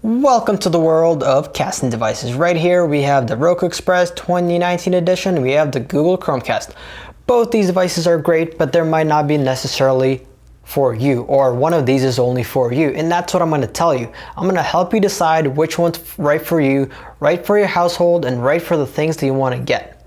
Welcome to the world of casting devices. Right here we have the Roku Express 2019 edition. We have the Google Chromecast. Both these devices are great, but they might not be necessarily for you, or one of these is only for you, and that's what I'm going to tell you. I'm going to help you decide which one's right for you, right for your household, and right for the things that you want to get.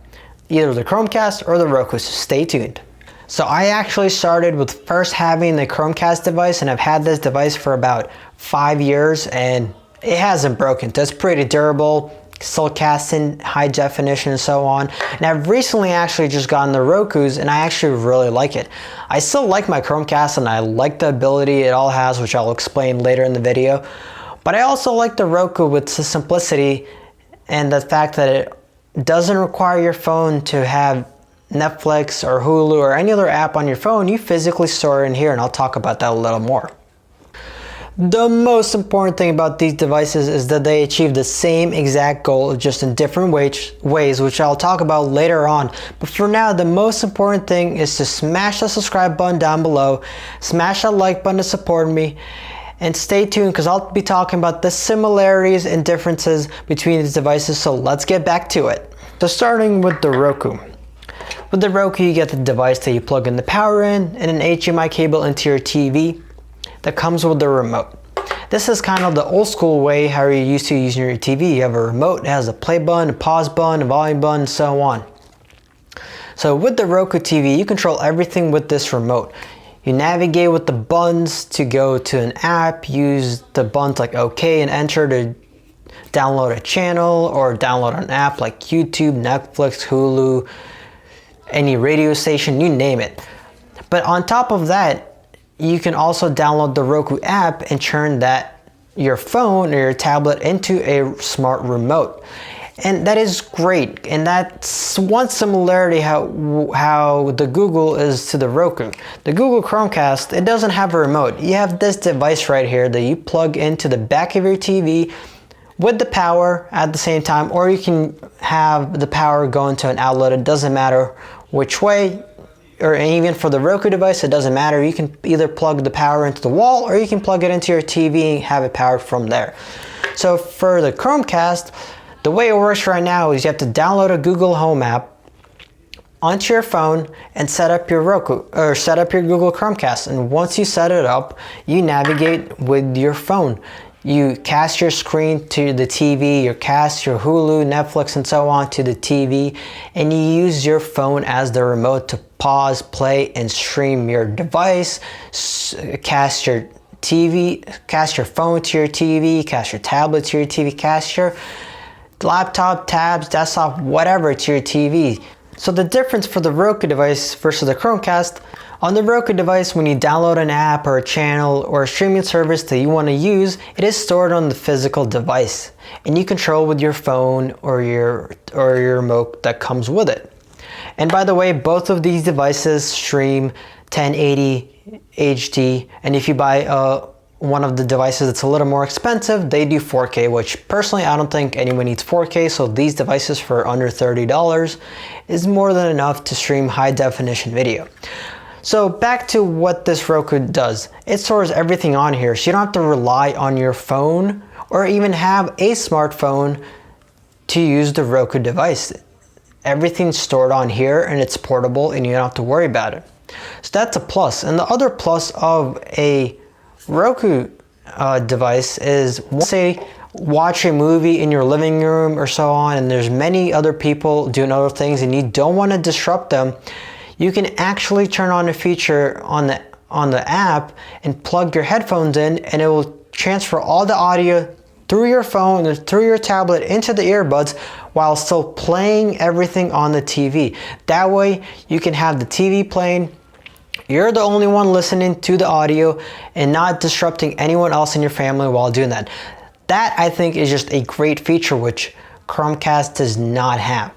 Either the Chromecast or the Roku, so stay tuned. So I actually started with first having the Chromecast device, and I've had this device for about 5 years, and it hasn't broken. It's pretty durable, still casting high definition and so on. And I've recently actually just gotten the Rokus, and I actually really like it. I still like my Chromecast, and I like the ability it all has, which I'll explain later in the video. But I also like the Roku with the simplicity and the fact that it doesn't require your phone to have Netflix or Hulu or any other app on your phone. You physically store it in here, and I'll talk about that a little more. The most important thing about these devices is that they achieve the same exact goal, just in different ways, which I'll talk about later on. But for now, the most important thing is to smash the subscribe button down below, smash that like button to support me, and stay tuned because I'll be talking about the similarities and differences between these devices. So let's get back to it. So starting with the Roku. With the Roku, you get the device that you plug in the power in and an HDMI cable into your TV that comes with the remote. This is kind of the old school way how you're used to using your TV. You have a remote, it has a play button, a pause button, a volume button, and so on. So with the Roku TV, you control everything with this remote. You navigate with the buttons to go to an app, use the buttons like OK and enter to download a channel or download an app like YouTube, Netflix, Hulu, any radio station, you name it. But on top of that, you can also download the Roku app and turn your phone or your tablet into a smart remote. And that is great. And that's one similarity how the Google is to the Roku. The Google Chromecast, it doesn't have a remote. You have this device right here that you plug into the back of your TV with the power at the same time, or you can have the power go into an outlet. It doesn't matter which way. Or even for the Roku device, it doesn't matter. You can either plug the power into the wall or you can plug it into your TV and have it powered from there. So for the Chromecast, the way it works right now is you have to download a Google Home app onto your phone and set up your Roku or set up your Google Chromecast. And once you set it up, you navigate with your phone. You cast your screen to the TV, you cast your Hulu, Netflix, and so on to the TV, and you use your phone as the remote to pause, play, and stream your device, cast your phone to your TV, cast your tablet to your TV, cast your laptop, tabs, desktop, whatever to your TV. So the difference for the Roku device versus the Chromecast, on the Roku device, when you download an app or a channel or a streaming service that you want to use, it is stored on the physical device, and you control with your phone or your remote that comes with it. And by the way, both of these devices stream 1080 HD, and if you buy one of the devices that's a little more expensive, they do 4K, which personally I don't think anyone needs 4K, so these devices for under $30 is more than enough to stream high definition video. So back to what this Roku does. It stores everything on here, so you don't have to rely on your phone or even have a smartphone to use the Roku device. Everything's stored on here and it's portable and you don't have to worry about it. So that's a plus. And the other plus of a Roku device is, say, watch a movie in your living room or so on, and there's many other people doing other things and you don't want to disrupt them. You can actually turn on a feature on the app and plug your headphones in, and it will transfer all the audio through your phone and through your tablet into the earbuds while still playing everything on the TV. That way you can have the TV playing, you're the only one listening to the audio and not disrupting anyone else in your family while doing that. That, I think, is just a great feature which Chromecast does not have.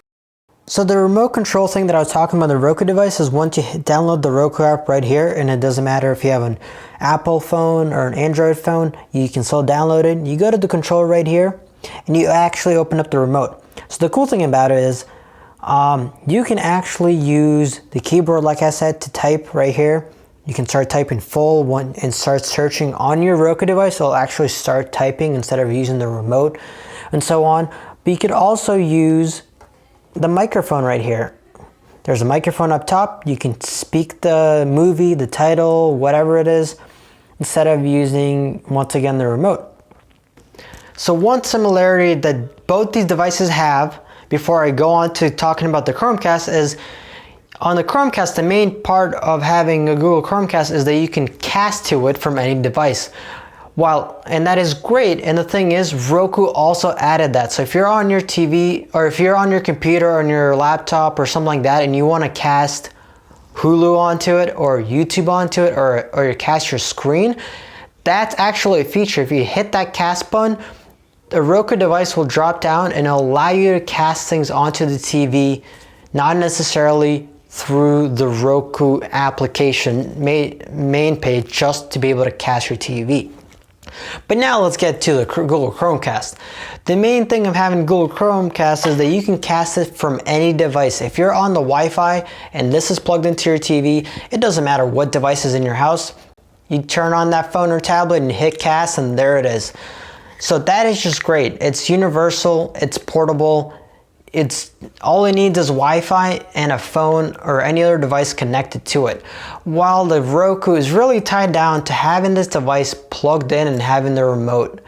So the remote control thing that I was talking about the Roku device is once you download the Roku app right here, and it doesn't matter if you have an Apple phone or an Android phone, you can still download it. You go to the control right here and you actually open up the remote. So the cool thing about it is you can actually use the keyboard, like I said, to type right here You can start typing full one and start searching on your Roku device. It'll actually start typing instead of using the remote and so on. But you could also use the microphone right here. There's a microphone up top. You can speak the movie, the title, whatever it is, instead of using, once again, the remote. So one similarity that both these devices have, before I go on to talking about the Chromecast, is on the Chromecast, the main part of having a Google Chromecast is that you can cast to it from any device. And that is great, and the thing is, Roku also added that. So if you're on your TV, or if you're on your computer or on your laptop or something like that, and you want to cast Hulu onto it, or YouTube onto it, or you cast your screen, that's actually a feature. If you hit that cast button, the Roku device will drop down and it'll allow you to cast things onto the TV, not necessarily through the Roku application main page, just to be able to cast your TV. But now let's get to the Google Chromecast. The main thing of having Google Chromecast is that you can cast it from any device. If you're on the Wi-Fi and this is plugged into your TV, it doesn't matter what device is in your house. You turn on that phone or tablet and hit cast, and there it is. So that is just great. It's universal, it's portable, it's all it needs is Wi-Fi and a phone or any other device connected to it. While the Roku is really tied down to having this device plugged in and having the remote.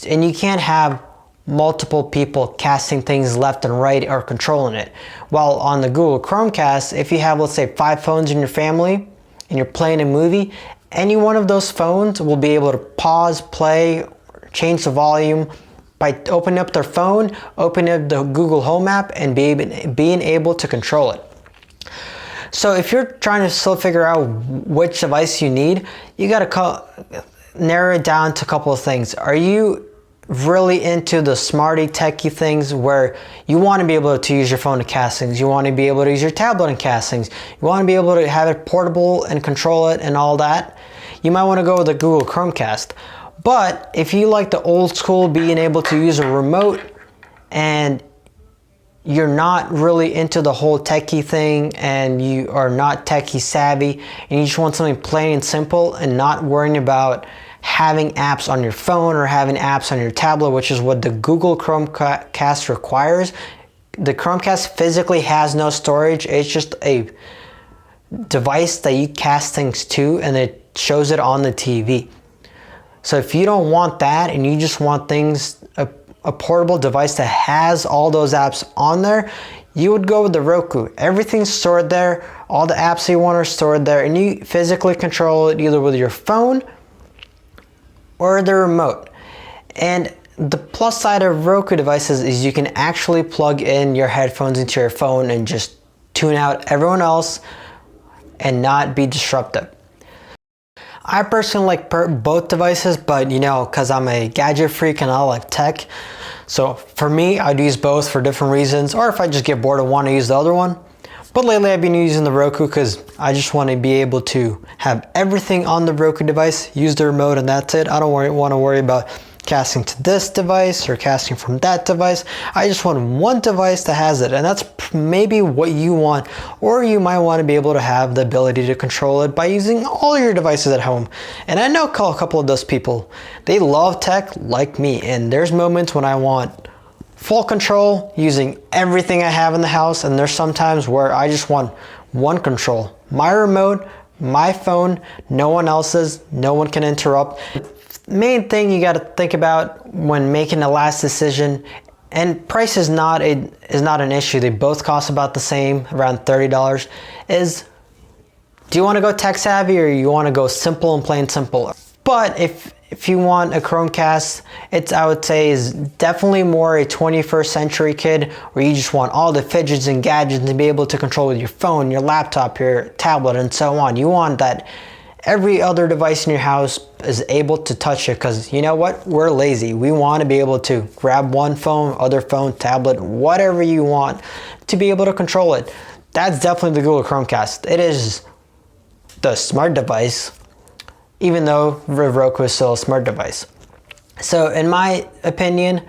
And you can't have multiple people casting things left and right or controlling it. While on the Google Chromecast, if you have, let's say, 5 phones in your family and you're playing a movie, any one of those phones will be able to pause, play, change the volume by opening up their phone, opening up the Google Home app, and being able to control it. So if you're trying to still figure out which device you need, you gotta narrow it down to a couple of things. Are you really into the smarty techie things where you want to be able to use your phone to cast things, you want to be able to use your tablet and cast things, you want to be able to have it portable and control it and all that, you might want to go with the Google Chromecast. But if you like the old school, being able to use a remote, and you're not really into the whole techie thing, and you are not techie savvy, and you just want something plain and simple and not worrying about having apps on your phone or having apps on your tablet, which is what the Google Chromecast requires. The Chromecast physically has no storage. It's just a device that you cast things to, and it shows it on the TV. So if you don't want that and you just want things, a portable device that has all those apps on there, you would go with the Roku. Everything's stored there, all the apps you want are stored there, and you physically control it either with your phone or the remote. And the plus side of Roku devices is you can actually plug in your headphones into your phone and just tune out everyone else and not be disruptive. I personally like both devices, but because I'm a gadget freak and I like tech, so for me, I'd use both for different reasons, or if I just get bored and want to use the other one. But lately I've been using the Roku because I just want to be able to have everything on the Roku device, use the remote, and that's it. I don't want to worry about casting to this device or casting from that device. I just want one device that has it, and that's maybe what you want, or you might want to be able to have the ability to control it by using all your devices at home. And I know a couple of those people, they love tech like me, and there's moments when I want full control using everything I have in the house, and there's sometimes where I just want one control, my remote, my phone, no one else's, no one can interrupt. Main thing you got to think about when making the last decision, and price is not an issue, they both cost about the same, around $30, is do you want to go tech savvy or you want to go simple and plain simple? But if you want a Chromecast, I would say is definitely more a 21st century kid, where you just want all the fidgets and gadgets to be able to control with your phone, your laptop, your tablet, and so on. You want that every other device in your house is able to touch it, because you know what? We're lazy. We want to be able to grab one phone, other phone, tablet, whatever you want to be able to control it. That's definitely the Google Chromecast. It is the smart device, even though Roku is still a smart device. So in my opinion,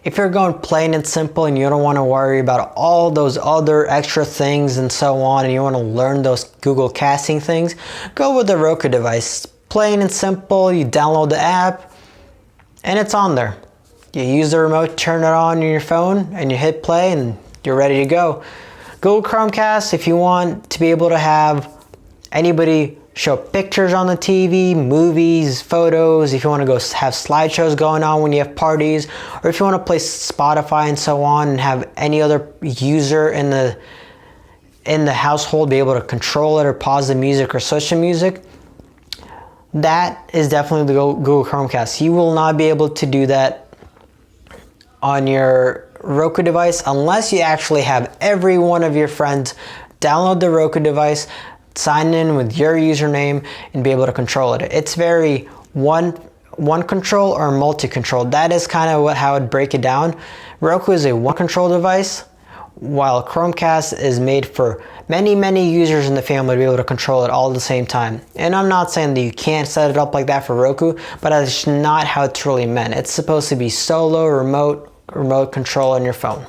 if you're going plain and simple and you don't want to worry about all those other extra things and so on, and you want to learn those Google casting things, go with the Roku device. Plain and simple, you download the app and it's on there. You use the remote, turn it on your phone, and you hit play and you're ready to go. Google Chromecast, if you want to be able to have anybody show pictures on the TV, movies, photos, if you want to go have slideshows going on when you have parties, or if you want to play Spotify and so on and have any other user in the household be able to control it or pause the music or switch the music, that is definitely the Google Chromecast. You will not be able to do that on your Roku device unless you actually have every one of your friends download the Roku device, sign in with your username, and be able to control it. It's very one control or multi-control. That is kind of how I'd break it down. Roku is a one control device, while Chromecast is made for many users in the family to be able to control it all at the same time. And I'm not saying that you can't set it up like that for Roku, but that's not how it's really meant. It's supposed to be solo, remote control on your phone.